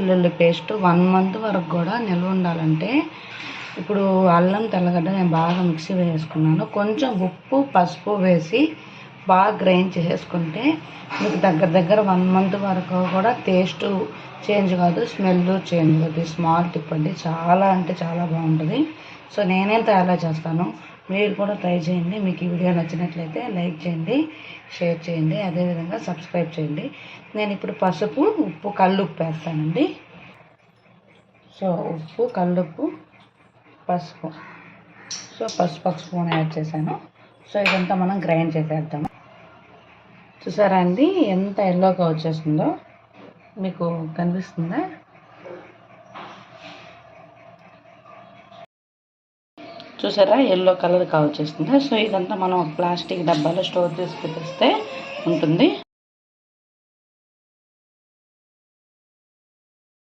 వెల్లుల్లి paste 1 month వరకు కూడా నిల్వ ఉండాలంటే ఇప్పుడు అల్లం తెల్లగడ్డ నేను బాగా మిక్సీ వేసుకున్నాను. కొంచెం ఉప్పు పసుపు వేసి బాగా గ్రైండ్ చేసుకుంటే మీకు దగ్గర 1 మంత్ వరకు కూడా టేస్ట్ చేంజ్ కాదు, స్మెల్ చేంజ్ కాదు. స్మాల్ టిప్ అండి, చాలా అంటే చాలా బాగుంటుంది. సో నేనైతే అలా చేస్తాను, మీరు కూడా ట్రై చేయండి. మీకు ఈ వీడియో నచ్చినట్లయితే లైక్ చేయండి, షేర్ చేయండి, అదేవిధంగా సబ్స్క్రైబ్ చేయండి. నేను ఇప్పుడు పసుపు ఉప్పు కల్లుప్పు వేస్తానండి. సో ఉప్పు కల్లుప్పు పసుపు, సో పసుపు 1 స్పూన్ యాడ్ చేశాను. సో ఇదంతా మనం గ్రైండ్ చేసేద్దాము. చూసారా అండి ఎంత ఎల్లోగా వచ్చేస్తుందో, మీకు కనిపిస్తుందా? చూసారా ఎల్లో కలర్ వచ్చేస్తుందా? సో ఇదంతా మనం ప్లాస్టిక్ డబ్బాలో స్టోర్ చేసి పెట్టేస్తే ఉంటుంది.